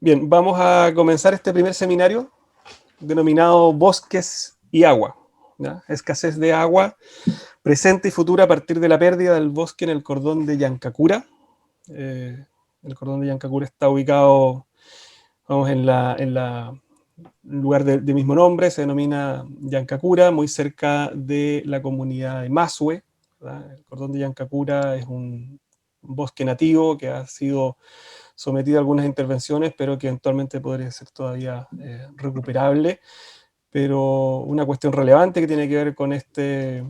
Bien, vamos a comenzar este primer seminario denominado Bosques y Agua, ¿ya? Escasez de agua presente y futura a partir de la pérdida del bosque en el cordón de Yancacura. Eh, el cordón de Yancacura está ubicado, vamos, en lugar de mismo nombre, se denomina Yancacura, muy cerca de la comunidad de Masue, ¿verdad? El cordón de Yancacura es un bosque nativo que ha sido sometido a algunas intervenciones, pero que eventualmente podría ser todavía recuperable. Pero una cuestión relevante que tiene que ver con este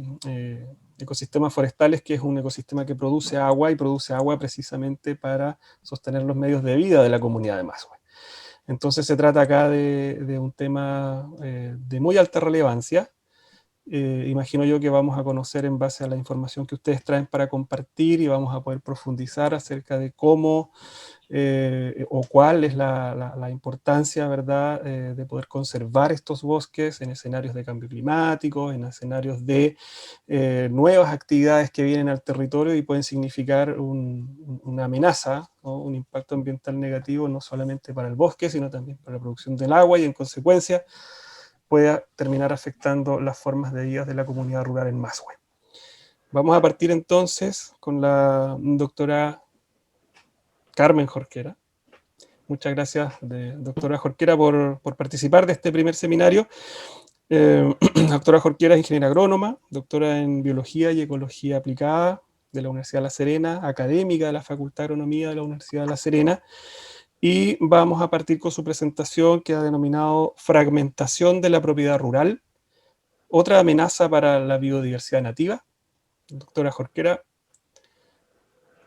ecosistema forestal es que es un ecosistema que produce agua y produce agua precisamente para sostener los medios de vida de la comunidad de Masue. Entonces se trata acá de un tema de muy alta relevancia. Imagino yo que vamos a conocer en base a la información que ustedes traen para compartir y vamos a poder profundizar acerca de cómo o cuál es la importancia, ¿verdad?, de poder conservar estos bosques en escenarios de cambio climático, en escenarios de nuevas actividades que vienen al territorio y pueden significar una amenaza, ¿no?, un impacto ambiental negativo, no solamente para el bosque, sino también para la producción del agua y en consecuencia pueda terminar afectando las formas de vida de la comunidad rural en Masue. Vamos a partir entonces con la doctora Carmen Jorquera. Muchas gracias, doctora Jorquera, por participar de este primer seminario. La doctora Jorquera es ingeniera agrónoma, doctora en Biología y Ecología Aplicada de la Universidad de La Serena, académica de la Facultad de Agronomía de la Universidad de La Serena, y vamos a partir con su presentación que ha denominado Fragmentación de la propiedad rural, otra amenaza para la biodiversidad nativa. Doctora Jorquera,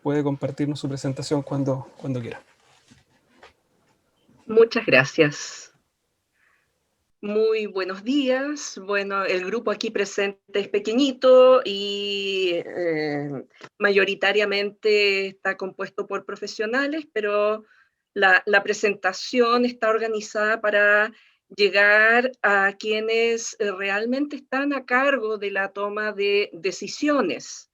puede compartirnos su presentación cuando quiera. Muchas gracias. Muy buenos días. Bueno, el grupo aquí presente es pequeñito y mayoritariamente está compuesto por profesionales, pero la presentación está organizada para llegar a quienes realmente están a cargo de la toma de decisiones.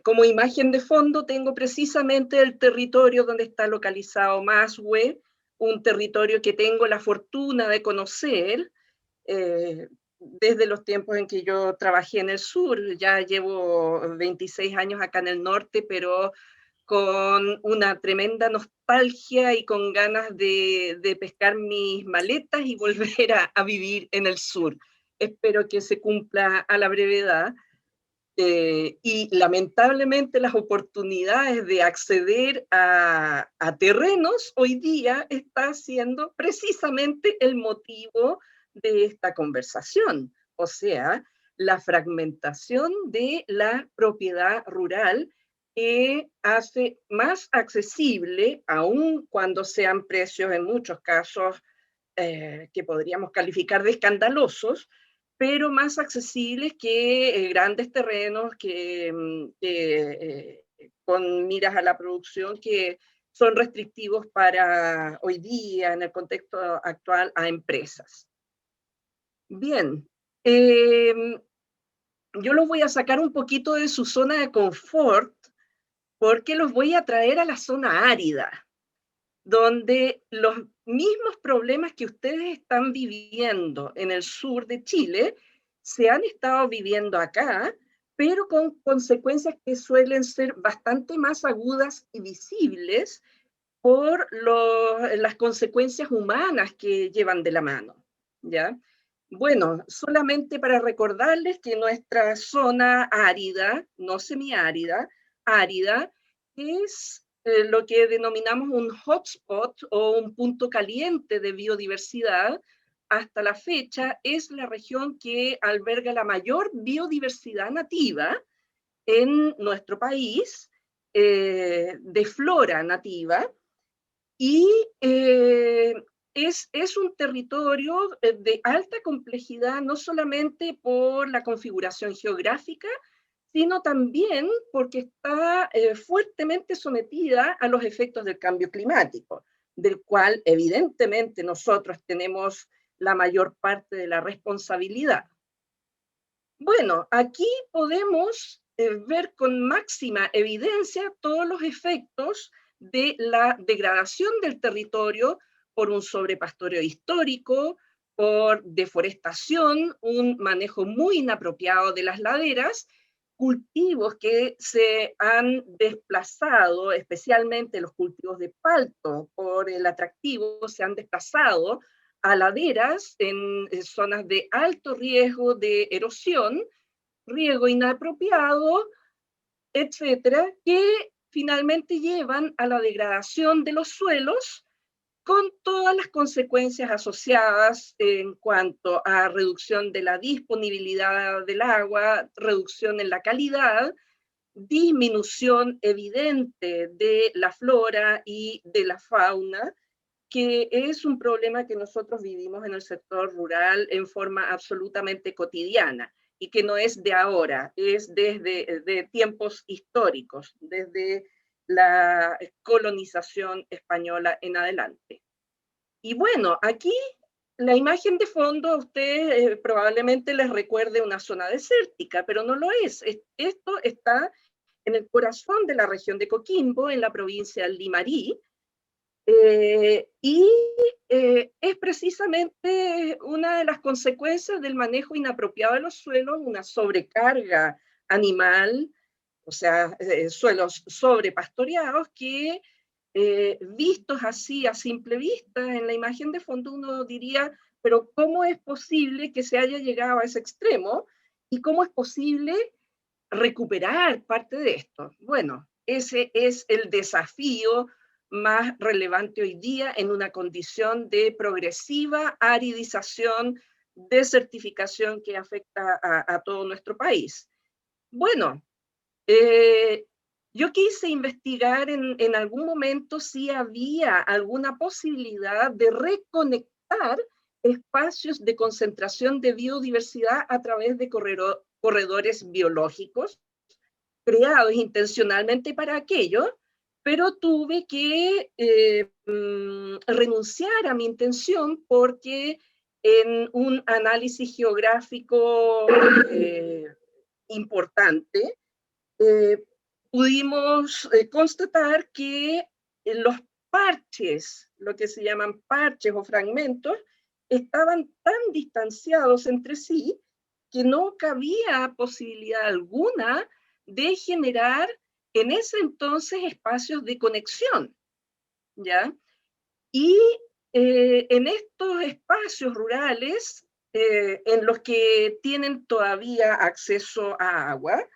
Como imagen de fondo tengo precisamente el territorio donde está localizado Masue, un territorio que tengo la fortuna de conocer desde los tiempos en que yo trabajé en el sur. Ya llevo 26 años acá en el norte, pero con una tremenda nostalgia y con ganas de pescar mis maletas y volver a vivir en el sur. Espero que se cumpla a la brevedad. Y lamentablemente las oportunidades de acceder a terrenos hoy día está siendo precisamente el motivo de esta conversación, o sea, la fragmentación de la propiedad rural que hace más accesible, aun cuando sean precios en muchos casos que podríamos calificar de escandalosos, pero más accesibles que grandes terrenos con miras a la producción que son restrictivos para hoy día, en el contexto actual, a empresas. Bien, yo los voy a sacar un poquito de su zona de confort porque los voy a traer a la zona árida, donde los mismos problemas que ustedes están viviendo en el sur de Chile se han estado viviendo acá, pero con consecuencias que suelen ser bastante más agudas y visibles por las consecuencias humanas que llevan de la mano, ¿ya? Bueno, solamente para recordarles que nuestra zona árida, no semiárida, árida, es lo que denominamos un hotspot o un punto caliente de biodiversidad. Hasta la fecha es la región que alberga la mayor biodiversidad nativa en nuestro país, de flora nativa, y es un territorio de alta complejidad, no solamente por la configuración geográfica, sino también porque está fuertemente sometida a los efectos del cambio climático, del cual evidentemente nosotros tenemos la mayor parte de la responsabilidad. Bueno, aquí podemos ver con máxima evidencia todos los efectos de la degradación del territorio por un sobrepastoreo histórico, por deforestación, un manejo muy inapropiado de las laderas, cultivos que se han desplazado, especialmente los cultivos de palto, por el atractivo, se han desplazado a laderas en zonas de alto riesgo de erosión, riego inapropiado, etcétera, que finalmente llevan a la degradación de los suelos con todas las consecuencias asociadas en cuanto a reducción de la disponibilidad del agua, reducción en la calidad, disminución evidente de la flora y de la fauna, que es un problema que nosotros vivimos en el sector rural en forma absolutamente cotidiana y que no es de ahora, es desde de tiempos históricos, desde la colonización española en adelante. Y bueno, aquí la imagen de fondo a usted probablemente les recuerde una zona desértica, pero no lo es. Esto está en el corazón de la región de Coquimbo, en la provincia de Limarí, y es precisamente una de las consecuencias del manejo inapropiado de los suelos, una sobrecarga animal, o sea, suelos sobrepastoreados que vistos así a simple vista en la imagen de fondo uno diría, pero ¿cómo es posible que se haya llegado a ese extremo? ¿Y cómo es posible recuperar parte de esto? Bueno, ese es el desafío más relevante hoy día en una condición de progresiva aridización, desertificación que afecta a todo nuestro país. Bueno, eh, yo quise investigar en algún momento si había alguna posibilidad de reconectar espacios de concentración de biodiversidad a través de corredores biológicos creados intencionalmente para aquello, pero tuve que renunciar a mi intención porque en un análisis geográfico importante, eh, pudimos constatar que los parches, lo que se llaman parches o fragmentos, estaban tan distanciados entre sí que no cabía posibilidad alguna de generar en ese entonces espacios de conexión, ¿ya? Y en estos espacios rurales, en los que tienen todavía acceso a agua,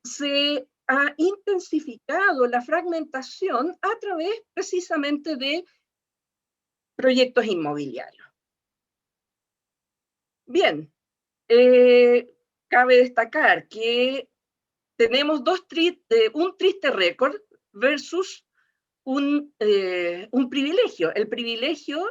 se ha intensificado la fragmentación a través precisamente de proyectos inmobiliarios. Bien, cabe destacar que tenemos un triste récord versus un privilegio, el privilegio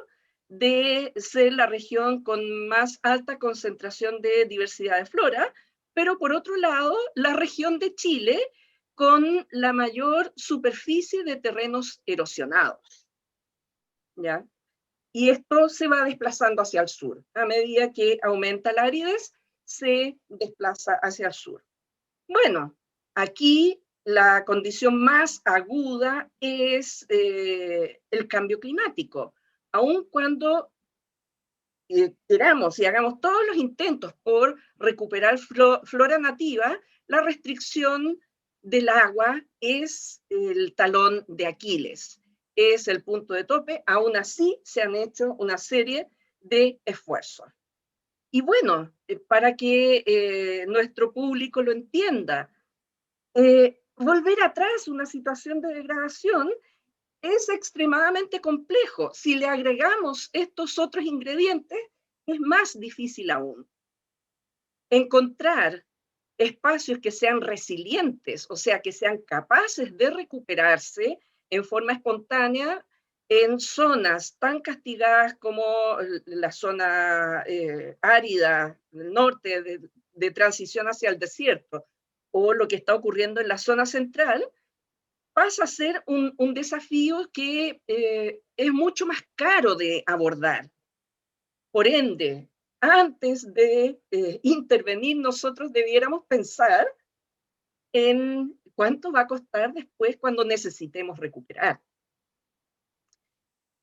de ser la región con más alta concentración de diversidad de flora, pero por otro lado, la región de Chile con la mayor superficie de terrenos erosionados, ¿ya? Y esto se va desplazando hacia el sur. A medida que aumenta la aridez, se desplaza hacia el sur. Bueno, aquí la condición más aguda es el cambio climático. Aun cuando queramos y hagamos todos los intentos por recuperar flora nativa, la restricción del agua es el talón de Aquiles, es el punto de tope. Aún así se han hecho una serie de esfuerzos. Y bueno, para que nuestro público lo entienda, volver atrás una situación de degradación es extremadamente complejo. Si le agregamos estos otros ingredientes, es más difícil aún. Encontrar espacios que sean resilientes, o sea, que sean capaces de recuperarse en forma espontánea en zonas tan castigadas como la zona árida del norte, de transición hacia el desierto, o lo que está ocurriendo en la zona central, pasa a ser un desafío que es mucho más caro de abordar. Por ende, antes de intervenir, nosotros debiéramos pensar en ¿cuánto va a costar después cuando necesitemos recuperar?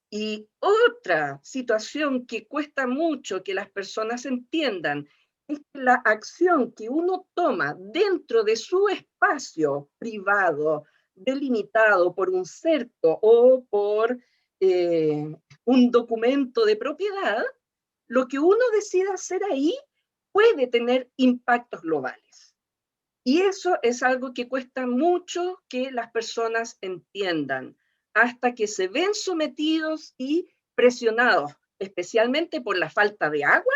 Y otra situación que cuesta mucho que las personas entiendan es que la acción que uno toma dentro de su espacio privado, delimitado por un cerco o por un documento de propiedad, lo que uno decida hacer ahí puede tener impactos globales. Y eso es algo que cuesta mucho que las personas entiendan, hasta que se ven sometidos y presionados, especialmente por la falta de agua.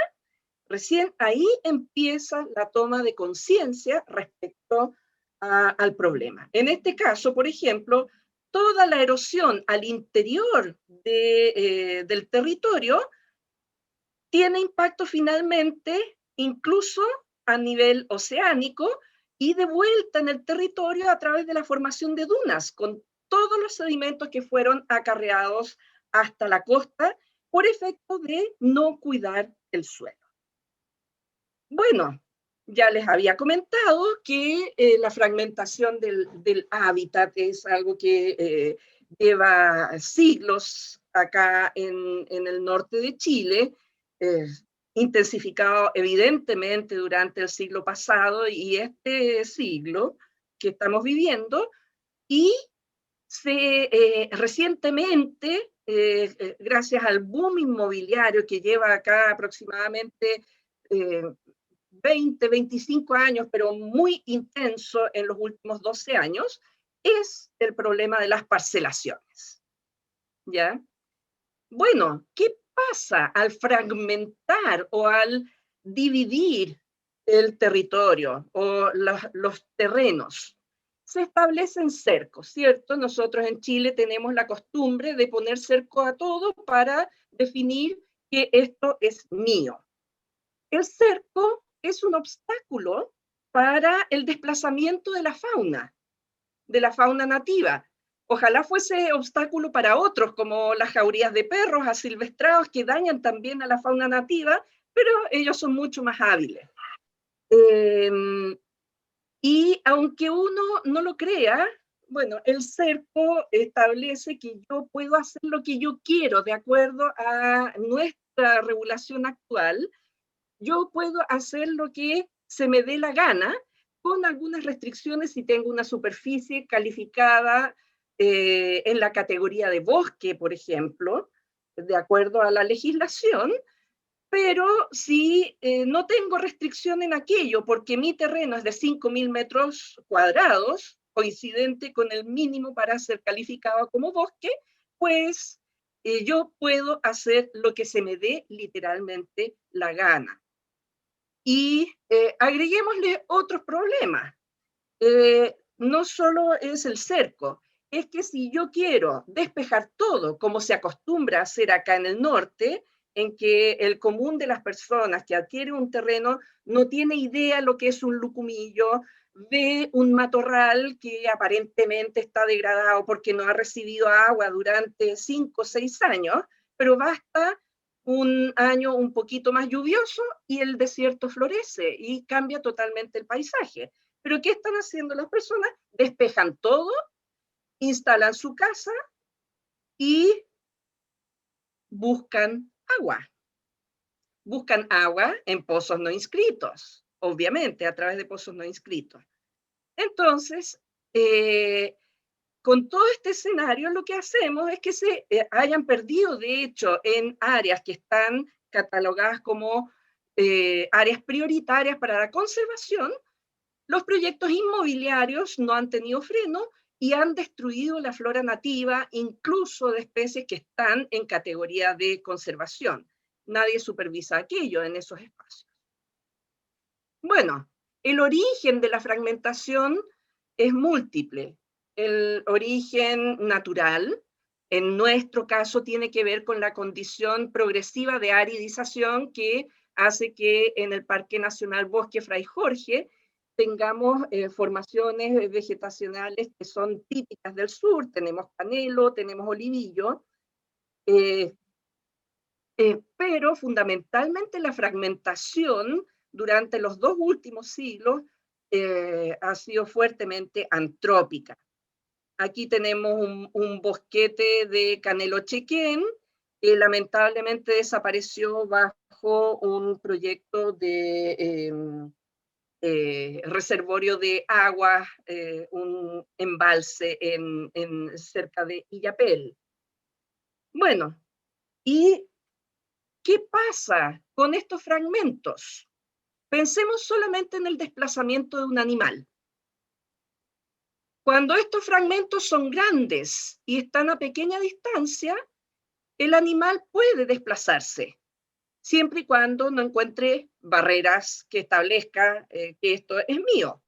Recién ahí empieza la toma de conciencia respecto al problema. En este caso, por ejemplo, toda la erosión al interior del territorio tiene impacto finalmente incluso a nivel oceánico y de vuelta en el territorio a través de la formación de dunas, con todos los sedimentos que fueron acarreados hasta la costa por efecto de no cuidar el suelo. Bueno, ya les había comentado que la fragmentación del hábitat es algo que lleva siglos acá en el norte de Chile, eh, intensificado evidentemente durante el siglo pasado y este siglo que estamos viviendo, y recientemente, gracias al boom inmobiliario que lleva acá aproximadamente eh, 20, 25 años, pero muy intenso en los últimos 12 años, es el problema de las parcelaciones. ¿Ya? Bueno, ¿qué pasa al fragmentar o al dividir el territorio o los terrenos? Se establecen cercos, ¿cierto? Nosotros en Chile tenemos la costumbre de poner cerco a todo para definir que esto es mío. El cerco es un obstáculo para el desplazamiento de la fauna nativa. Ojalá fuese obstáculo para otros, como las jaurías de perros asilvestrados que dañan también a la fauna nativa, pero ellos son mucho más hábiles. Eh, y aunque uno no lo crea, bueno, el cerco establece que yo puedo hacer lo que yo quiero de acuerdo a nuestra regulación actual. Yo puedo hacer lo que se me dé la gana, con algunas restricciones si tengo una superficie calificada en la categoría de bosque, por ejemplo, de acuerdo a la legislación, pero si no tengo restricción en aquello, porque mi terreno es de 5.000 metros cuadrados, coincidente con el mínimo para ser calificado como bosque, pues yo puedo hacer lo que se me dé literalmente la gana. Y agreguémosle otros problemas. No solo es el cerco, es que si yo quiero despejar todo, como se acostumbra a hacer acá en el norte, en que el común de las personas que adquiere un terreno no tiene idea lo que es un lucumillo, ve un matorral que aparentemente está degradado porque no ha recibido agua durante 5 o 6 años, pero basta un año un poquito más lluvioso y el desierto florece y cambia totalmente el paisaje. Pero ¿qué están haciendo las personas? Despejan todo, instalan su casa y buscan agua. Buscan agua en pozos no inscritos, obviamente, a través de pozos no inscritos. Entonces, con todo este escenario, lo que hacemos es que se hayan perdido, de hecho, en áreas que están catalogadas como áreas prioritarias para la conservación, los proyectos inmobiliarios no han tenido freno y han destruido la flora nativa, incluso de especies que están en categoría de conservación. Nadie supervisa aquello en esos espacios. Bueno, el origen de la fragmentación es múltiple. El origen natural, en nuestro caso, tiene que ver con la condición progresiva de aridización que hace que en el Parque Nacional Bosque Fray Jorge tengamos formaciones vegetacionales que son típicas del sur. Tenemos canelo, tenemos olivillo, eh, pero fundamentalmente la fragmentación durante los 2 últimos siglos ha sido fuertemente antrópica. Aquí tenemos un bosquete de Canelo Chequén, que lamentablemente desapareció bajo un proyecto de reservorio de agua, un embalse cerca de Illapel. Bueno, ¿y qué pasa con estos fragmentos? Pensemos solamente en el desplazamiento de un animal. Cuando estos fragmentos son grandes y están a pequeña distancia, el animal puede desplazarse, siempre y cuando no encuentre barreras que establezca que esto es mío.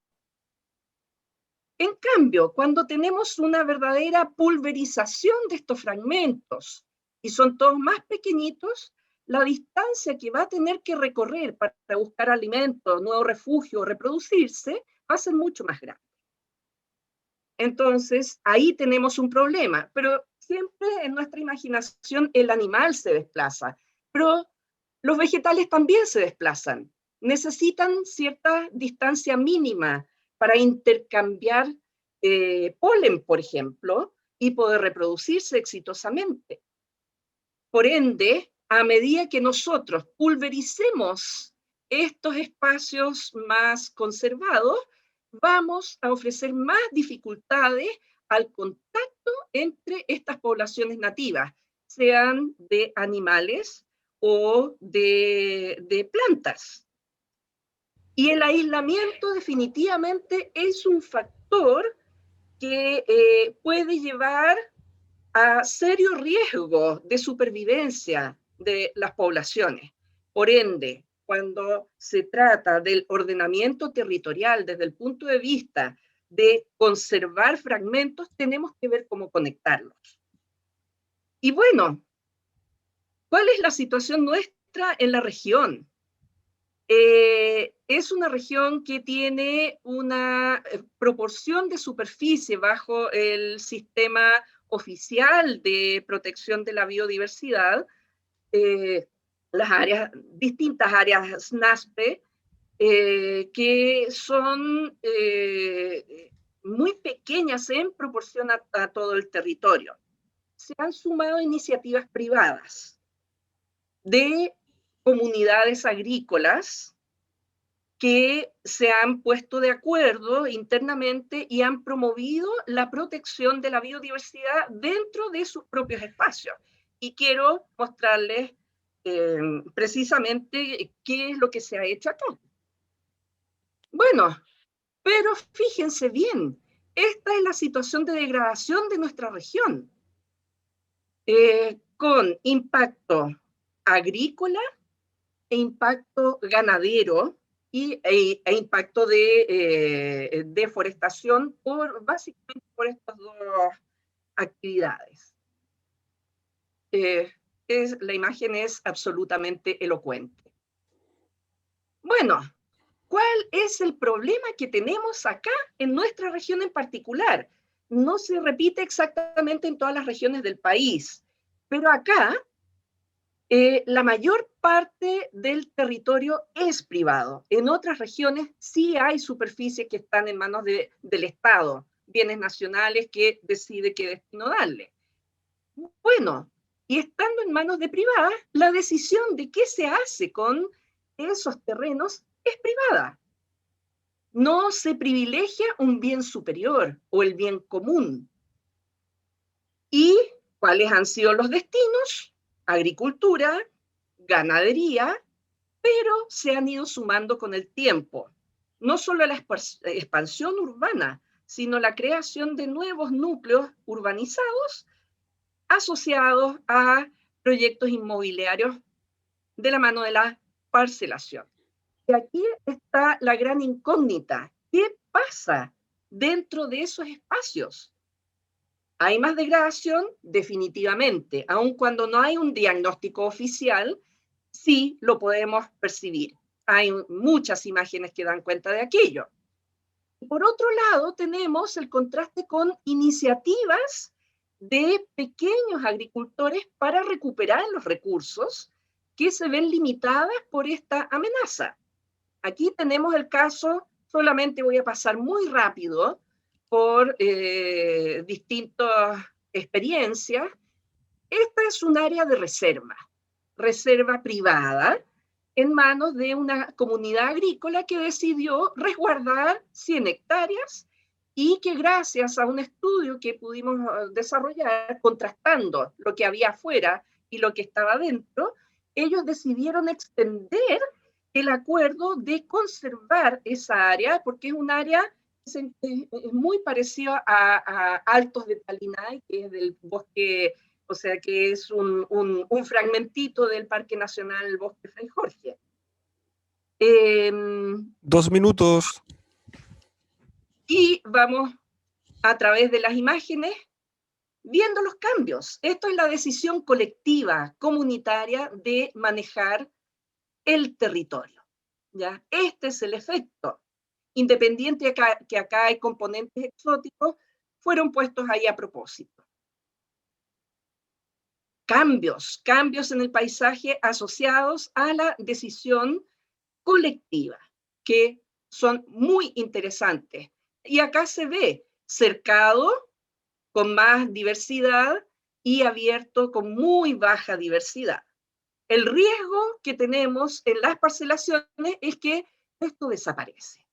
En cambio, cuando tenemos una verdadera pulverización de estos fragmentos y son todos más pequeñitos, la distancia que va a tener que recorrer para buscar alimento, nuevo refugio, reproducirse, va a ser mucho más grande. Entonces, ahí tenemos un problema, pero siempre en nuestra imaginación el animal se desplaza, pero los vegetales también se desplazan. Necesitan cierta distancia mínima para intercambiar polen, por ejemplo, y poder reproducirse exitosamente. Por ende, a medida que nosotros pulvericemos estos espacios más conservados, vamos a ofrecer más dificultades al contacto entre estas poblaciones nativas, sean de animales o de plantas. Y el aislamiento definitivamente es un factor que puede llevar a serio riesgo de supervivencia de las poblaciones. Por ende, cuando se trata del ordenamiento territorial desde el punto de vista de conservar fragmentos, tenemos que ver cómo conectarlos. Y bueno, ¿cuál es la situación nuestra en la región? Es una región que tiene una proporción de superficie bajo el sistema oficial de protección de la biodiversidad, las áreas, distintas áreas SNASPE, que son muy pequeñas en proporción a todo el territorio. Se han sumado iniciativas privadas de comunidades agrícolas que se han puesto de acuerdo internamente y han promovido la protección de la biodiversidad dentro de sus propios espacios. Y quiero mostrarles precisamente qué es lo que se ha hecho acá. Bueno, pero fíjense bien, esta es la situación de degradación de nuestra región, con impacto agrícola e impacto ganadero e impacto de deforestación básicamente por estas dos actividades. La imagen es absolutamente elocuente. Bueno, ¿cuál es el problema que tenemos acá en nuestra región en particular? No se repite exactamente en todas las regiones del país, pero acá la mayor parte del territorio es privado. En otras regiones sí hay superficies que están en manos del Estado, bienes nacionales que decide qué destino darle. Bueno, y estando en manos de privadas, la decisión de qué se hace con esos terrenos es privada. No se privilegia un bien superior o el bien común. ¿Y cuáles han sido los destinos? Agricultura, ganadería, pero se han ido sumando con el tiempo. No solo la expansión urbana, sino la creación de nuevos núcleos urbanizados asociados a proyectos inmobiliarios de la mano de la parcelación. Y aquí está la gran incógnita. ¿Qué pasa dentro de esos espacios? ¿Hay más degradación? Definitivamente. Aun cuando no hay un diagnóstico oficial, sí lo podemos percibir. Hay muchas imágenes que dan cuenta de aquello. Por otro lado, tenemos el contraste con iniciativas de pequeños agricultores para recuperar los recursos que se ven limitadas por esta amenaza. Aquí tenemos el caso solamente voy a pasar muy rápido por distintas experiencias. Esta es un área de reserva privada, en manos de una comunidad agrícola que decidió resguardar 100 hectáreas y que gracias a un estudio que pudimos desarrollar, contrastando lo que había afuera y lo que estaba dentro, ellos decidieron extender el acuerdo de conservar esa área, porque es un área es muy parecida a Altos de Talinay, que es del bosque, o sea, que es un fragmentito del Parque Nacional Bosque Fray Jorge. 2 minutos. Y vamos a través de las imágenes viendo los cambios. Esto es la decisión colectiva, comunitaria, de manejar el territorio. ¿Ya? Este es el efecto. Independiente que acá hay componentes exóticos, fueron puestos ahí a propósito. Cambios en el paisaje asociados a la decisión colectiva, que son muy interesantes. Y acá se ve cercado, con más diversidad, y abierto, con muy baja diversidad. El riesgo que tenemos en las parcelaciones es que esto desaparece.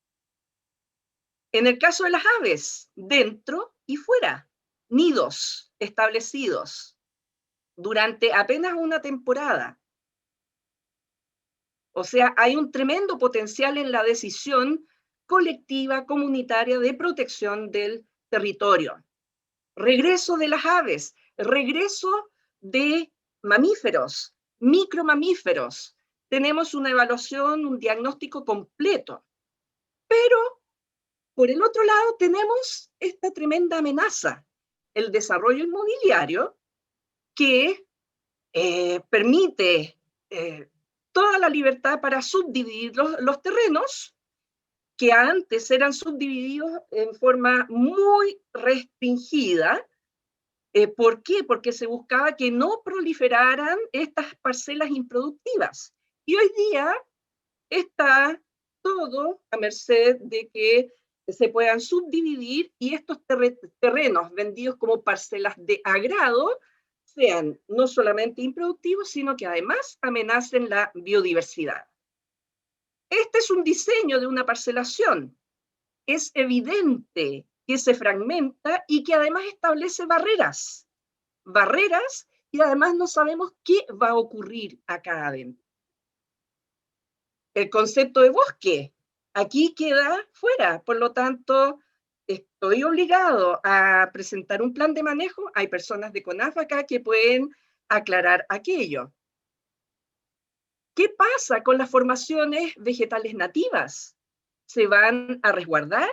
En el caso de las aves, dentro y fuera, nidos establecidos durante apenas una temporada. O sea, hay un tremendo potencial en la decisión colectiva, comunitaria de protección del territorio. Regreso de las aves, regreso de mamíferos, micromamíferos. Tenemos una evaluación, un diagnóstico completo. Pero, por el otro lado, tenemos esta tremenda amenaza, el desarrollo inmobiliario, que permite toda la libertad para subdividir los terrenos, que antes eran subdivididos en forma muy restringida. ¿Por qué? Porque se buscaba que no proliferaran estas parcelas improductivas. Y hoy día está todo a merced de que se puedan subdividir y estos terrenos vendidos como parcelas de agrado sean no solamente improductivos, sino que además amenacen la biodiversidad. Este es un diseño de una parcelación. Es evidente que se fragmenta y que además establece barreras, y además no sabemos qué va a ocurrir acá adentro. El concepto de bosque aquí queda fuera, por lo tanto, estoy obligado a presentar un plan de manejo. Hay personas de CONAF acá que pueden aclarar aquello. ¿Qué pasa con las formaciones vegetales nativas? ¿Se van a resguardar?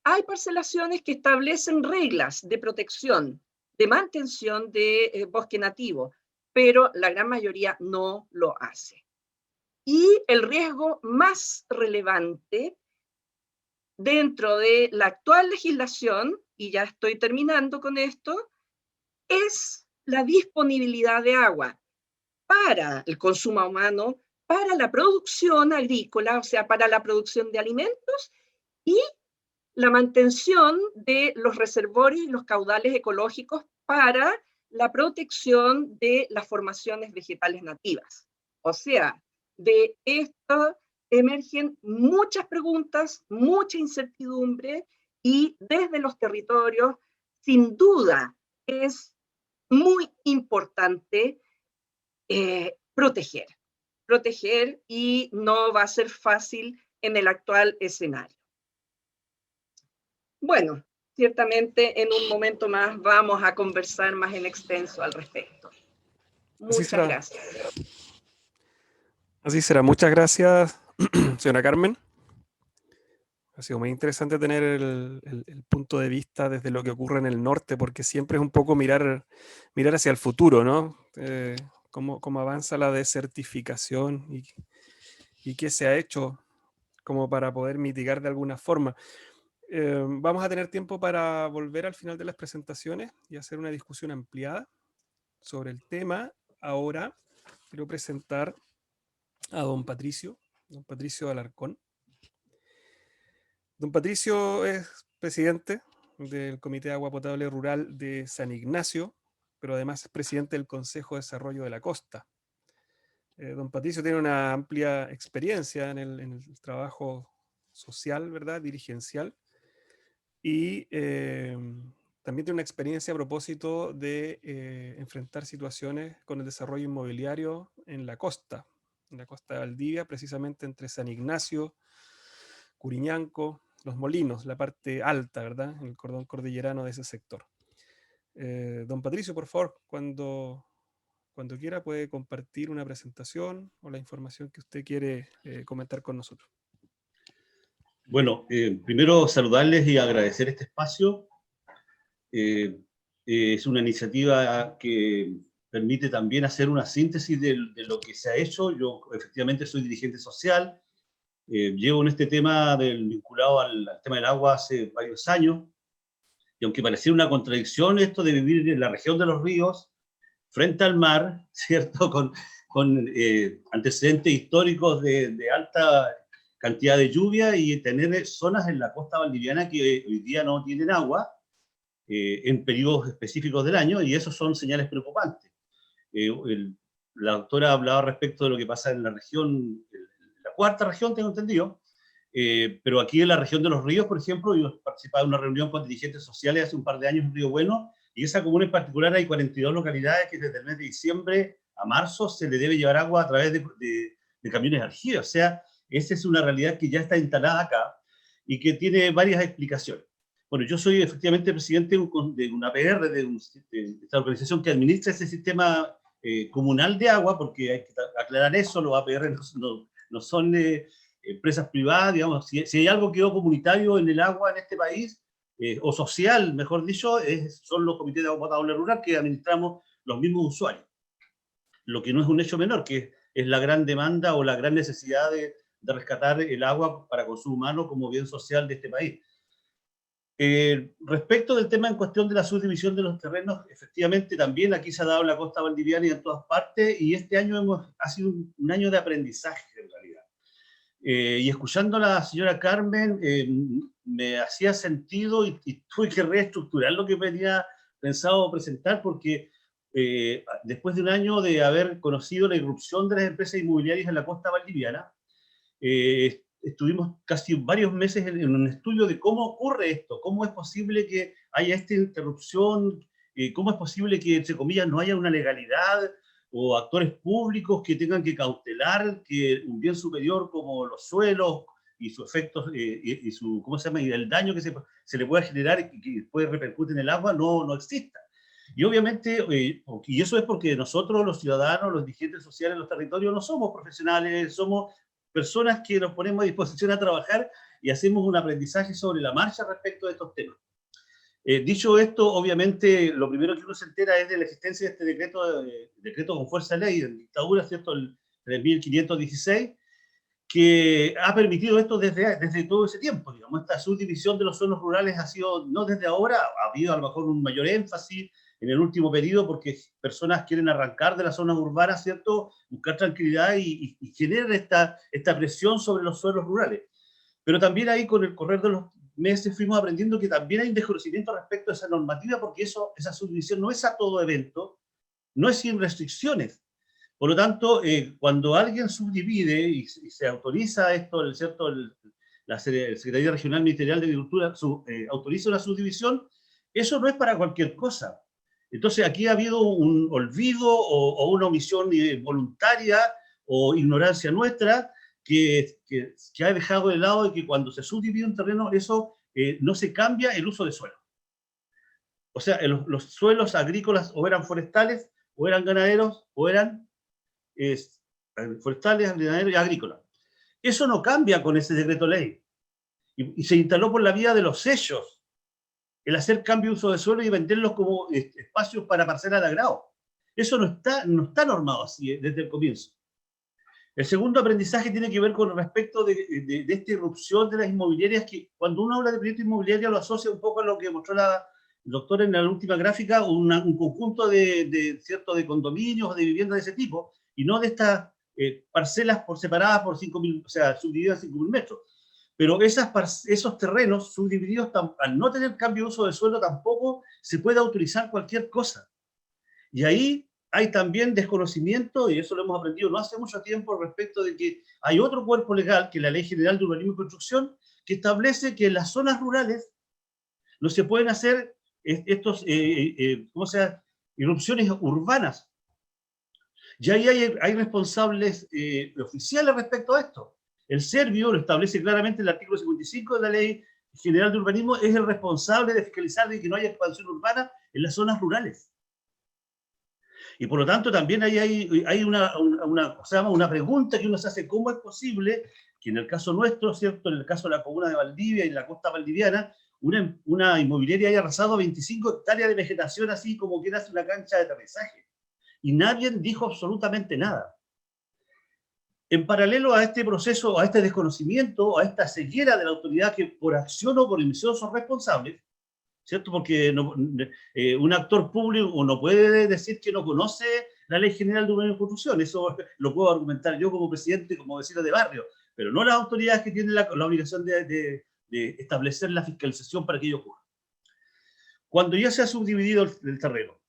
Hay parcelaciones que establecen reglas de protección, de mantención de bosque nativo, pero la gran mayoría no lo hace. Y el riesgo más relevante dentro de la actual legislación, y ya estoy terminando con esto, es la disponibilidad de agua para el consumo humano, para la producción agrícola, o sea, para la producción de alimentos, y la mantención de los reservorios y los caudales ecológicos para la protección de las formaciones vegetales nativas. O sea, de esto emergen muchas preguntas, mucha incertidumbre, y desde los territorios, sin duda, es muy importante proteger, y no va a ser fácil en el actual escenario. Bueno, ciertamente en un momento más vamos a conversar más en extenso al respecto. Así Muchas será. gracias. Así será. Muchas gracias, señora Carmen. Ha sido muy interesante tener el punto de vista desde lo que ocurre en el norte, porque siempre es un poco mirar hacia el futuro, ¿no? Cómo avanza la desertificación y qué se ha hecho como para poder mitigar de alguna forma. Vamos a tener tiempo para volver al final de las presentaciones y hacer una discusión ampliada sobre el tema. Ahora quiero presentar a don Patricio Alarcón. Don Patricio es presidente del Comité de Agua Potable Rural de San Ignacio, pero además es presidente del Consejo de Desarrollo de la Costa. Don Patricio tiene una amplia experiencia en el trabajo social, ¿verdad? Dirigencial, y también tiene una experiencia a propósito de enfrentar situaciones con el desarrollo inmobiliario en la costa de Valdivia, precisamente entre San Ignacio, Curiñanco, Los Molinos, la parte alta, ¿verdad? En el cordón cordillerano de ese sector. Don Patricio, por favor, cuando quiera puede compartir una presentación o la información que usted quiere comentar con nosotros. Bueno, primero saludarles y agradecer este espacio. Es una iniciativa que permite también hacer una síntesis de lo que se ha hecho. Yo efectivamente soy dirigente social, llevo en este tema vinculado al tema del agua hace varios años, y aunque pareciera una contradicción esto de vivir en la región de los ríos, frente al mar, ¿cierto? Con antecedentes históricos de alta cantidad de lluvia y tener zonas en la costa valdiviana que hoy día no tienen agua en periodos específicos del año, y eso son señales preocupantes. La doctora hablaba respecto de lo que pasa en la región, la cuarta región, tengo entendido, pero aquí en la región de los ríos, por ejemplo, yo participaba en una reunión con dirigentes sociales hace un par de años en Río Bueno, y esa comuna en particular hay 42 localidades que desde el mes de diciembre a marzo se le debe llevar agua a través de camiones de aljibe. O sea, esa es una realidad que ya está instalada acá y que tiene varias explicaciones. Bueno, yo soy efectivamente presidente de una APR, de esta organización que administra ese sistema comunal de agua, porque hay que aclarar eso, los APR no son empresas privadas, digamos. Si hay algo que quedó comunitario en el agua en este país, o social, mejor dicho, son los comités de agua potable rural que administramos los mismos usuarios. Lo que no es un hecho menor, que es la gran demanda o la gran necesidad de rescatar el agua para consumo humano como bien social de este país. Respecto del tema en cuestión de la subdivisión de los terrenos, efectivamente también aquí se ha dado en la costa valdiviana y en todas partes, y este año ha sido un año de aprendizaje en realidad. Y escuchando a la señora Carmen, me hacía sentido y tuve que reestructurar lo que tenía pensado presentar, porque después de un año de haber conocido la irrupción de las empresas inmobiliarias en la costa valdiviana, estuvimos casi varios meses en un estudio de cómo ocurre esto, cómo es posible que haya esta interrupción, cómo es posible que, entre comillas, no haya una legalidad o actores públicos que tengan que cautelar que un bien superior como los suelos y sus efectos, y su, ¿cómo se llama?, y el daño que se le pueda generar y que después repercute en el agua no exista. Y obviamente, y eso es porque nosotros, los ciudadanos, los dirigentes sociales de los territorios, no somos profesionales, somos personas que nos ponemos a disposición a trabajar y hacemos un aprendizaje sobre la marcha respecto de estos temas. Dicho esto, obviamente, lo primero que uno se entera es de la existencia de este decreto con fuerza de ley, en dictadura, ¿cierto?, el 3516, que ha permitido esto desde todo ese tiempo, digamos. Esta subdivisión de los suelos rurales ha sido, no desde ahora, ha habido a lo mejor un mayor énfasis en el último periodo, porque personas quieren arrancar de las zonas urbanas, ¿cierto?, buscar tranquilidad y generar esta presión sobre los suelos rurales. Pero también ahí, con el correr de los meses, fuimos aprendiendo que también hay un desconocimiento respecto a esa normativa, porque esa subdivisión no es a todo evento, no es sin restricciones. Por lo tanto, cuando alguien subdivide y se autoriza esto, ¿cierto?, la Secretaría Regional Ministerial de Agricultura autoriza una subdivisión, eso no es para cualquier cosa. Entonces, aquí ha habido un olvido o una omisión voluntaria o ignorancia nuestra que ha dejado de lado de que cuando se subdivide un terreno, eso no se cambia el uso de suelo. O sea, los suelos agrícolas o eran forestales, o eran ganaderos, o eran forestales, ganaderos y agrícolas. Eso no cambia con ese decreto ley. Y se instaló por la vía de los sellos, el hacer cambio de uso de suelo y venderlos como espacios para parcelas de agrado. Eso no está normado así desde el comienzo. El segundo aprendizaje tiene que ver con respecto de esta irrupción de las inmobiliarias, que cuando uno habla de proyecto inmobiliario lo asocia un poco a lo que mostró la doctora en la última gráfica, un conjunto de condominios o de viviendas de ese tipo, y no de estas parcelas por separadas por 5.000, o sea, subdivididas en 5.000 metros. Pero esos terrenos subdivididos, al no tener cambio de uso del suelo, tampoco se puede autorizar cualquier cosa. Y ahí hay también desconocimiento, y eso lo hemos aprendido no hace mucho tiempo, respecto de que hay otro cuerpo legal, que es la Ley General de Urbanismo y Construcción, que establece que en las zonas rurales no se pueden hacer irrupciones urbanas. Y ahí hay responsables oficiales respecto a esto. El Servio lo establece claramente en el artículo 55 de la Ley General de Urbanismo, es el responsable de fiscalizar de que no haya expansión urbana en las zonas rurales. Y por lo tanto también ahí hay una pregunta que uno se hace: ¿cómo es posible que en el caso nuestro, ¿cierto?, en el caso de la comuna de Valdivia y la costa valdiviana, una inmobiliaria haya arrasado 25 hectáreas de vegetación así como que era una cancha de aterrizaje? Y nadie dijo absolutamente nada. En paralelo a este proceso, a este desconocimiento, a esta ceguera de la autoridad que por acción o por omisión son responsables, ¿cierto? Porque un actor público no puede decir que no conoce la Ley General de Urbanismo y Construcción. Eso lo puedo argumentar yo como presidente, como vecino de barrio, pero no las autoridades que tienen la obligación de establecer la fiscalización para que ello ocurra. Cuando ya se ha subdividido el terreno,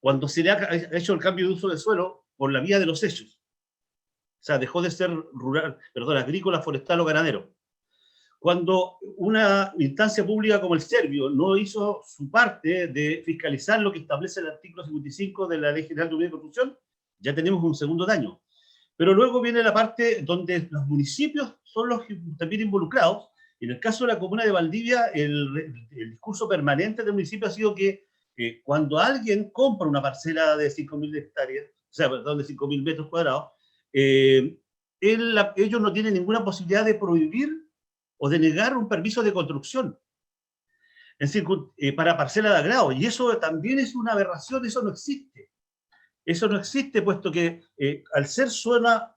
cuando se le ha hecho el cambio de uso del suelo por la vía de los hechos, o sea, dejó de ser agrícola, forestal o ganadero. Cuando una instancia pública como el Servio no hizo su parte de fiscalizar lo que establece el artículo 55 de la Ley General de Urbanismo y Construcción, ya tenemos un segundo daño. Pero luego viene la parte donde los municipios son los que también involucrados. En el caso de la comuna de Valdivia, el discurso permanente del municipio ha sido que cuando alguien compra una parcela de 5.000 hectáreas, o sea, perdón, de 5.000 metros cuadrados, ellos no tienen ninguna posibilidad de prohibir o de negar un permiso de construcción para parcela de agrado. Y eso también es una aberración, eso no existe. Eso no existe, puesto que al ser zona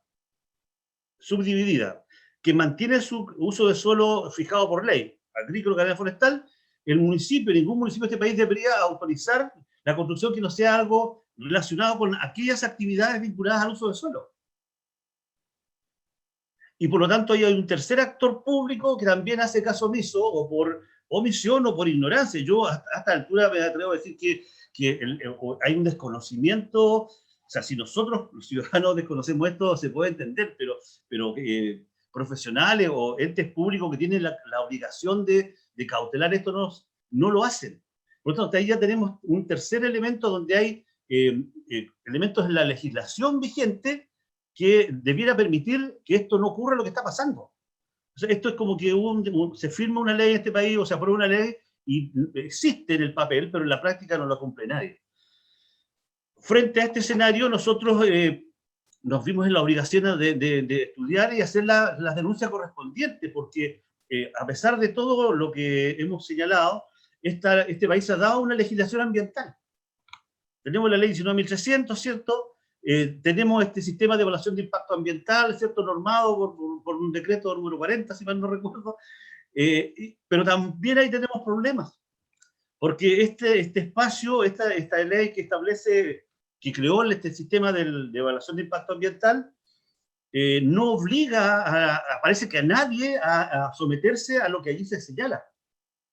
subdividida, que mantiene su uso de suelo fijado por ley, agrícola, ganadero, forestal, ningún municipio de este país debería autorizar la construcción que no sea algo relacionado con aquellas actividades vinculadas al uso del suelo. Y por lo tanto hay un tercer actor público que también hace caso omiso, o por omisión o por ignorancia. Yo a esta altura me atrevo a decir que hay un desconocimiento. O sea, si nosotros los ciudadanos desconocemos esto, se puede entender, pero profesionales o entes públicos que tienen la obligación de cautelar esto no lo hacen. Por lo tanto, ahí ya tenemos un tercer elemento donde hay elementos en la legislación vigente que debiera permitir que esto no ocurra lo que está pasando. O sea, esto es como que se firma una ley en este país o se aprueba una ley y existe en el papel, pero en la práctica no la cumple nadie. Frente a este escenario, nosotros nos vimos en la obligación de estudiar y hacer las denuncias correspondientes, porque a pesar de todo lo que hemos señalado, este país ha dado una legislación ambiental. Tenemos la ley 19.300, ¿cierto? Tenemos este sistema de evaluación de impacto ambiental, ¿cierto?, normado por un decreto número 40, si mal no recuerdo, pero también ahí tenemos problemas, porque este espacio, esta ley que establece, que creó este sistema de evaluación de impacto ambiental, no obliga, parece que a nadie a someterse a lo que allí se señala.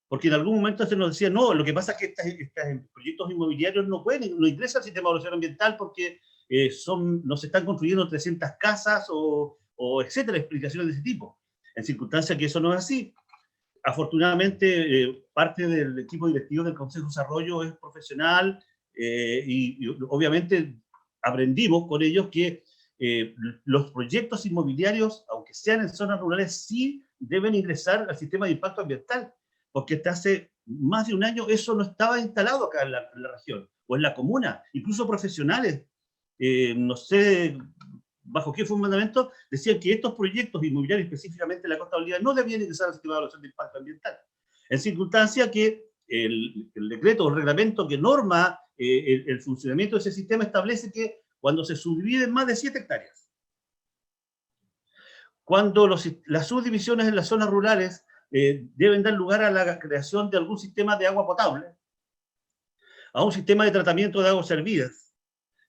Porque en algún momento se nos decía, no, lo que pasa es que estos proyectos inmobiliarios no ingresan al sistema de evaluación ambiental porque no se están construyendo 300 casas o etcétera, explicaciones de ese tipo. En circunstancias que eso no es así. Afortunadamente, parte del equipo directivo del Consejo de Desarrollo es profesional y obviamente aprendimos con ellos que los proyectos inmobiliarios, aunque sean en zonas rurales, sí deben ingresar al sistema de impacto ambiental, porque hasta hace más de un año eso no estaba instalado acá en la región, o en la comuna. Incluso profesionales, no sé bajo qué fundamento, decían que estos proyectos inmobiliarios, específicamente en la costa boliviana, no debían ingresar al sistema de evaluación de impacto ambiental. En circunstancia que el decreto o el reglamento que norma el funcionamiento de ese sistema establece que cuando se subdividen más de 7 hectáreas, cuando las subdivisiones en las zonas rurales deben dar lugar a la creación de algún sistema de agua potable, a un sistema de tratamiento de aguas servidas,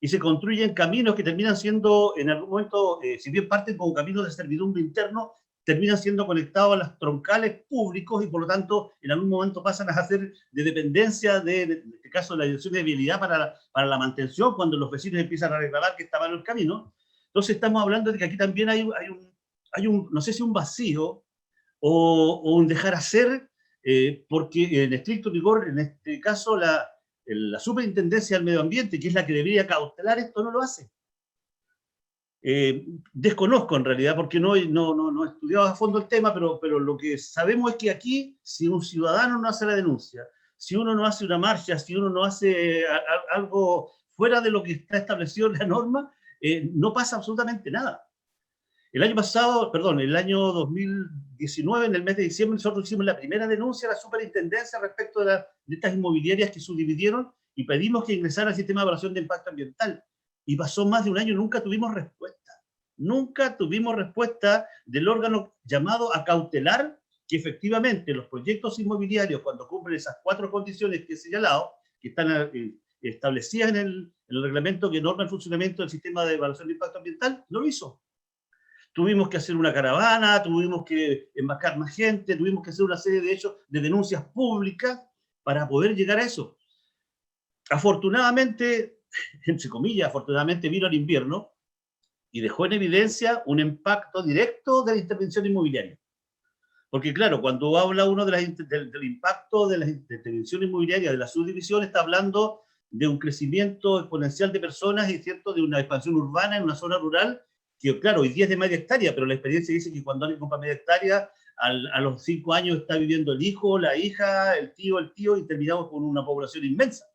y se construyen caminos que terminan siendo, en algún momento, si bien parten como caminos de servidumbre interno, terminan siendo conectados a las troncales públicos y por lo tanto en algún momento pasan a ser de dependencia en este caso, de la Dirección de Vialidad para la mantención, cuando los vecinos empiezan a reclamar que está mal el camino. Entonces estamos hablando de que aquí también hay un no sé si un vacío o un dejar hacer, porque en estricto rigor, en este caso, la Superintendencia del Medio Ambiente, que es la que debería cautelar esto, no lo hace. Desconozco en realidad, porque no he estudiado a fondo el tema, pero lo que sabemos es que aquí, si un ciudadano no hace la denuncia, si uno no hace una marcha, si uno no hace algo fuera de lo que está establecido en la norma, no pasa absolutamente nada. El año pasado, perdón, el año 2019, en el mes de diciembre, nosotros hicimos la primera denuncia a la superintendencia respecto de estas inmobiliarias que subdividieron y pedimos que ingresara al sistema de evaluación de impacto ambiental. Y pasó más de un año y nunca tuvimos respuesta. Nunca tuvimos respuesta del órgano llamado a cautelar que efectivamente los proyectos inmobiliarios, cuando cumplen esas 4 condiciones que he señalado, que están establecidas en el reglamento que norma el funcionamiento del sistema de evaluación de impacto ambiental, no lo hizo. Tuvimos que hacer una caravana, tuvimos que embarcar más gente, tuvimos que hacer una serie de hechos, de denuncias públicas para poder llegar a eso. Afortunadamente, entre comillas, afortunadamente vino el invierno y dejó en evidencia un impacto directo de la intervención inmobiliaria. Porque claro, cuando habla uno del impacto de la intervención inmobiliaria, de la subdivisión, está hablando de un crecimiento exponencial de personas y cierto de una expansión urbana en una zona rural, que claro, hoy día es de media hectárea, pero la experiencia dice que cuando alguien compra media hectárea, a los 5 años está viviendo el hijo, la hija, el tío, y terminamos con una población inmensa.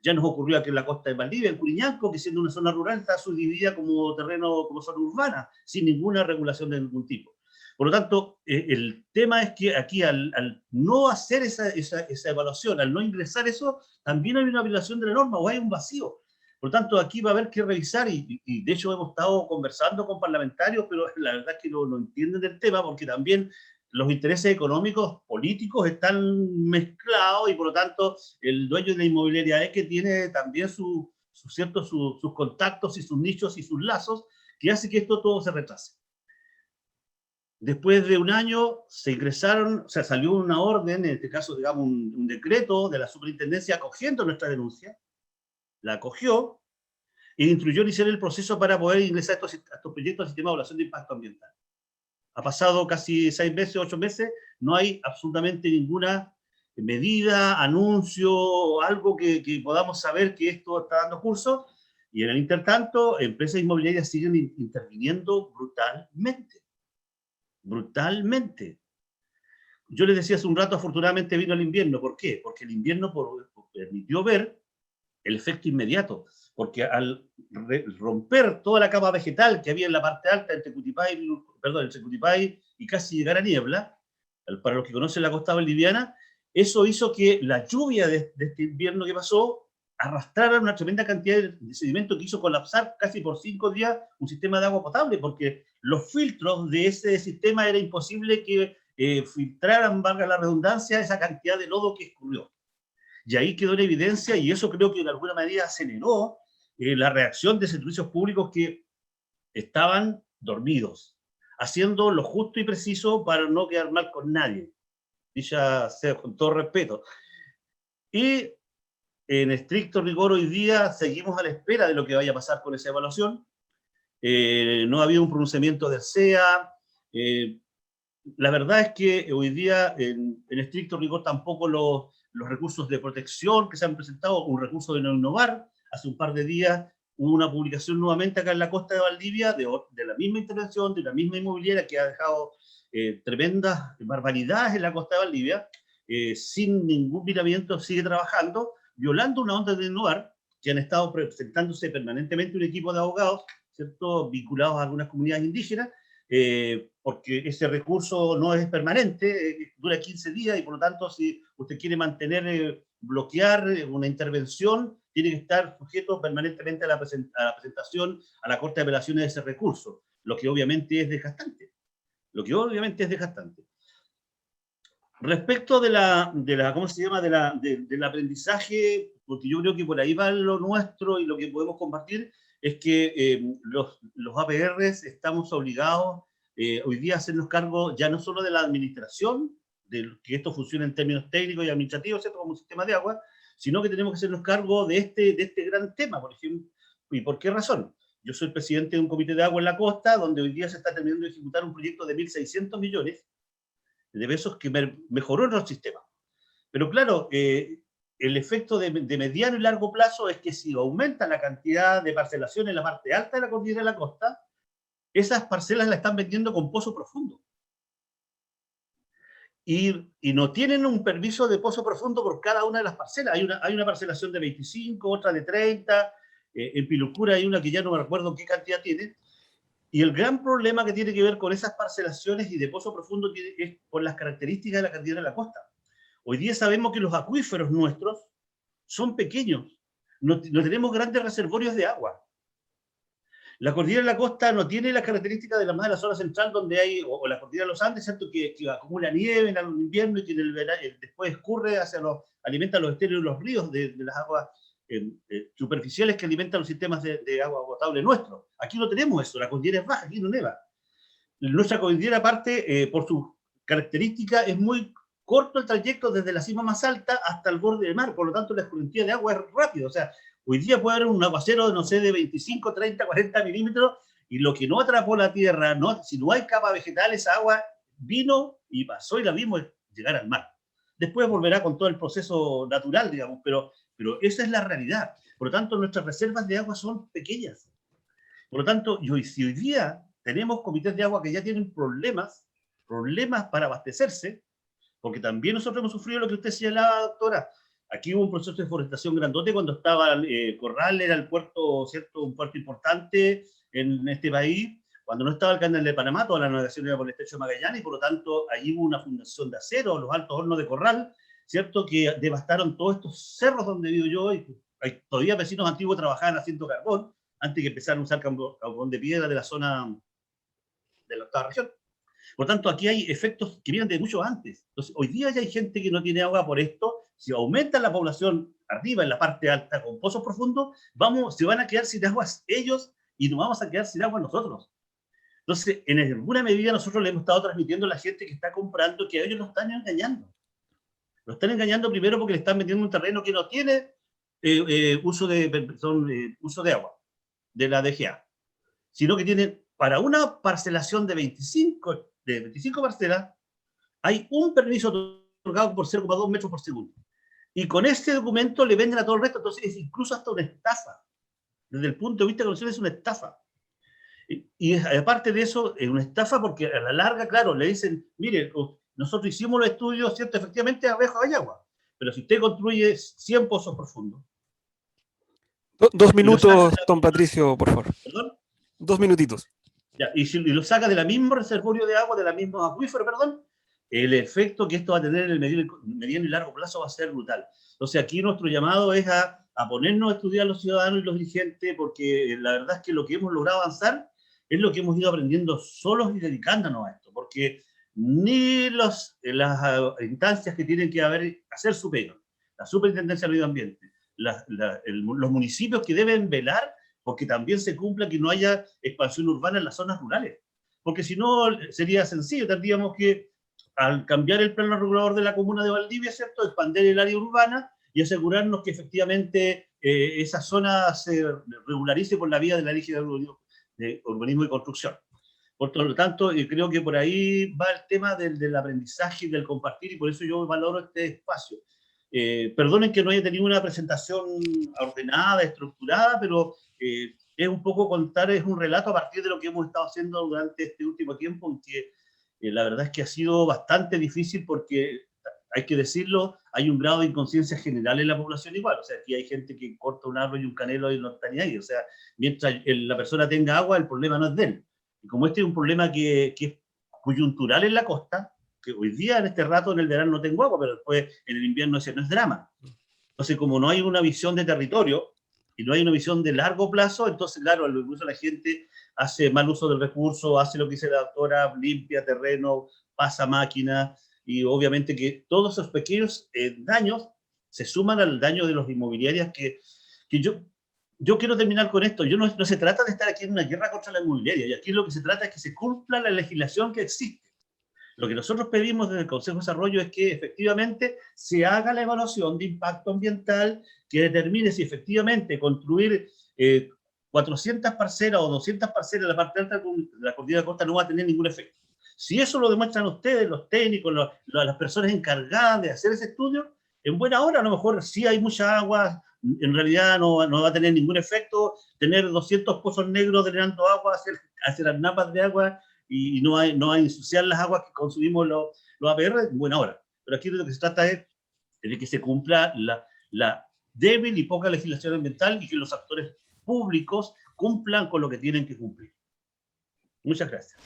Ya nos ocurrió aquí en la costa de Valdivia, en Curiñanco, que siendo una zona rural está subdividida como terreno, como zona urbana, sin ninguna regulación de ningún tipo. Por lo tanto, el tema es que aquí al no hacer esa evaluación, al no ingresar eso, también hay una violación de la norma o hay un vacío. Por lo tanto, aquí va a haber que revisar y de hecho hemos estado conversando con parlamentarios, pero la verdad es que no entienden del tema porque también los intereses económicos, políticos están mezclados y por lo tanto el dueño de la inmobiliaria es que tiene también sus contactos y sus nichos y sus lazos que hace que esto todo se retrase. Después de un año se ingresaron, o sea, salió una orden, en este caso, digamos, un decreto de la superintendencia acogiendo nuestra denuncia, la acogió e instruyó iniciar el proceso para poder ingresar a estos proyectos al sistema de evaluación de impacto ambiental. Ha pasado casi 6 meses, 8 meses, no hay absolutamente ninguna medida, anuncio, algo que podamos saber que esto está dando curso, y en el intertanto, empresas inmobiliarias siguen interviniendo brutalmente. Brutalmente. Yo les decía hace un rato, afortunadamente vino el invierno. ¿Por qué? Porque el invierno permitió ver el efecto inmediato. Porque al romper toda la capa vegetal que había en la parte alta entre Cutipay y casi llegar a Niebla, para los que conocen la costa boliviana, eso hizo que la lluvia de este invierno que pasó arrastrara una tremenda cantidad de sedimento que hizo colapsar casi por 5 días un sistema de agua potable, porque los filtros de ese sistema era imposible que filtraran, valga la redundancia, esa cantidad de lodo que escurrió. Y ahí quedó en evidencia, y eso creo que de alguna manera aceleró la reacción de servicios públicos que estaban dormidos, haciendo lo justo y preciso para no quedar mal con nadie, dicha sea con todo respeto. Y en estricto rigor hoy día seguimos a la espera de lo que vaya a pasar con esa evaluación. No ha habido un pronunciamiento del CEA. La verdad es que hoy día, en estricto rigor, tampoco los recursos de protección que se han presentado, un recurso de no innovar. Hace un par de días hubo una publicación nuevamente acá en la costa de Valdivia de la misma intervención, de la misma inmobiliaria que ha dejado tremendas barbaridades en la costa de Valdivia, sin ningún miramiento, sigue trabajando, violando una onda de innovar, que han estado presentándose permanentemente un equipo de abogados, ¿cierto?, vinculados a algunas comunidades indígenas, porque ese recurso no es permanente, dura 15 días y por lo tanto si usted quiere mantener, bloquear una intervención, tiene que estar sujeto permanentemente a la presentación a la Corte de Apelaciones de ese recurso, lo que obviamente es desgastante. Respecto ¿cómo se llama?, del aprendizaje, porque yo creo que por ahí va lo nuestro y lo que podemos compartir, es que los APRs estamos obligados hoy día hacernos cargo ya no solo de la administración, de que esto funcione en términos técnicos y administrativos, ¿cierto? Como un sistema de agua, sino que tenemos que hacernos cargo de este gran tema, por ejemplo. ¿Y por qué razón? Yo soy presidente de un comité de agua en la costa, donde hoy día se está terminando de ejecutar un proyecto de 1.600 millones de pesos que mejoró nuestro sistema. Pero claro, el efecto de mediano y largo plazo es que si aumenta la cantidad de parcelación en la parte alta de la cordillera de la costa, esas parcelas las están vendiendo con pozo profundo. Y no tienen un permiso de pozo profundo por cada una de las parcelas. Hay una parcelación de 25, otra de 30, en Pilucura hay una que ya no me recuerdo qué cantidad tiene. Y el gran problema que tiene que ver con esas parcelaciones y de pozo profundo es por las características de la cordillera de la costa. Hoy día sabemos que los acuíferos nuestros son pequeños, no tenemos grandes reservorios de agua. La cordillera de la costa no tiene las características de la más de la zona central, donde hay, o la cordillera de los Andes, ¿cierto? Que acumula nieve en el invierno y que en el verano, después escurre alimenta los estériles y los ríos de las aguas superficiales que alimentan los sistemas de agua potable nuestros. Aquí no tenemos eso, la cordillera es baja, aquí no neva. Nuestra cordillera, aparte, por su característica, es muy corto el trayecto desde la cima más alta hasta el borde del mar, por lo tanto la escorrentía de agua es rápido, o sea, hoy día puede haber un aguacero, no sé, de 25, 30, 40 milímetros, y lo que no atrapó la tierra, si no hay capa vegetal, esa agua vino y pasó y la vimos llegar al mar. Después volverá con todo el proceso natural, digamos, pero esa es la realidad. Por lo tanto, nuestras reservas de agua son pequeñas. Por lo tanto, si hoy día tenemos comités de agua que ya tienen problemas para abastecerse, porque también nosotros hemos sufrido lo que usted señalaba, doctora. Aquí hubo un proceso de deforestación grandote cuando estaba Corral, era el puerto, ¿cierto? Un puerto importante en este país. Cuando no estaba el canal de Panamá, toda la navegación era por el estrecho de Magallanes, y por lo tanto, allí hubo una fundación de acero, los altos hornos de Corral, ¿cierto? Que devastaron todos estos cerros donde vivo yo, y hay todavía vecinos antiguos trabajaban haciendo carbón, antes que empezaran a usar carbón de piedra de la zona de la octava región. Por lo tanto, aquí hay efectos que vienen de mucho antes. Entonces, hoy día ya hay gente que no tiene agua por esto. Si aumenta la población arriba, en la parte alta, con pozos profundos, se van a quedar sin agua ellos y nos vamos a quedar sin agua nosotros. Entonces, en alguna medida nosotros le hemos estado transmitiendo a la gente que está comprando que a ellos lo están engañando. Lo están engañando primero porque le están vendiendo un terreno que no tiene uso de agua, de la DGA, sino que tienen, para una parcelación de 25 parcelas, hay un permiso otorgado por 0,2 metros por segundo. Y con este documento le venden a todo el resto, entonces es incluso hasta una estafa. Desde el punto de vista de la Constitución es una estafa. Y aparte de eso, es una estafa porque a la larga, claro, le dicen, mire, nosotros hicimos los estudios, ¿cierto? Efectivamente, abajo hay agua. Pero si usted construye 100 pozos profundos. 2 minutos, don Patricio, por favor. ¿Perdón? 2 minutitos. Ya, y lo saca del mismo reservorio de agua, de la misma acuífero, perdón, el efecto que esto va a tener en el mediano y largo plazo va a ser brutal. Entonces aquí nuestro llamado es a ponernos a estudiar los ciudadanos y los dirigentes, porque la verdad es que lo que hemos logrado avanzar es lo que hemos ido aprendiendo solos y dedicándonos a esto, porque ni las instancias que tienen que hacer su pega, la Superintendencia del Medio Ambiente, los municipios que deben velar porque también se cumpla que no haya expansión urbana en las zonas rurales. Porque si no, sería sencillo, tendríamos que, al cambiar el plano regulador de la comuna de Valdivia, ¿cierto?, expandir el área urbana y asegurarnos que efectivamente esa zona se regularice por la vía de la ley de urbanismo y construcción. Por lo tanto, creo que por ahí va el tema del aprendizaje y del compartir, y por eso yo valoro este espacio. Perdonen que no haya tenido una presentación ordenada, estructurada, pero es un poco contar, es un relato a partir de lo que hemos estado haciendo durante este último tiempo, en que la verdad es que ha sido bastante difícil porque, hay que decirlo, hay un grado de inconsciencia general en la población igual. O sea, aquí hay gente que corta un árbol y un canelo y no está ni ahí. O sea, mientras la persona tenga agua, el problema no es de él. Y como este es un problema que es coyuntural en la costa, que hoy día en este rato en el verano no tengo agua, pero después en el invierno ese no es drama. Entonces, como no hay una visión de territorio y no hay una visión de largo plazo, entonces, claro, incluso la gente hace mal uso del recurso, hace lo que dice la doctora, limpia terreno, pasa máquina, y obviamente que todos esos pequeños daños se suman al daño de los inmobiliarias que yo yo quiero terminar con esto. No se trata de estar aquí en una guerra contra la inmobiliaria, y aquí lo que se trata es que se cumpla la legislación que existe. Lo que nosotros pedimos desde el Consejo de Desarrollo es que efectivamente se haga la evaluación de impacto ambiental que determine si efectivamente construir 400 parcelas o 200 parcelas en la parte alta de la cordillera costa no va a tener ningún efecto. Si eso lo demuestran ustedes, los técnicos, las personas encargadas de hacer ese estudio, en buena hora a lo mejor sí hay mucha agua, en realidad no va a tener ningún efecto tener 200 pozos negros drenando agua hacia las napas de agua y no hay ensuciar las aguas que consumimos los APR, en buena hora. Pero aquí lo que se trata es de que se cumpla la débil y poca legislación ambiental y que los actores públicos cumplan con lo que tienen que cumplir. Muchas gracias.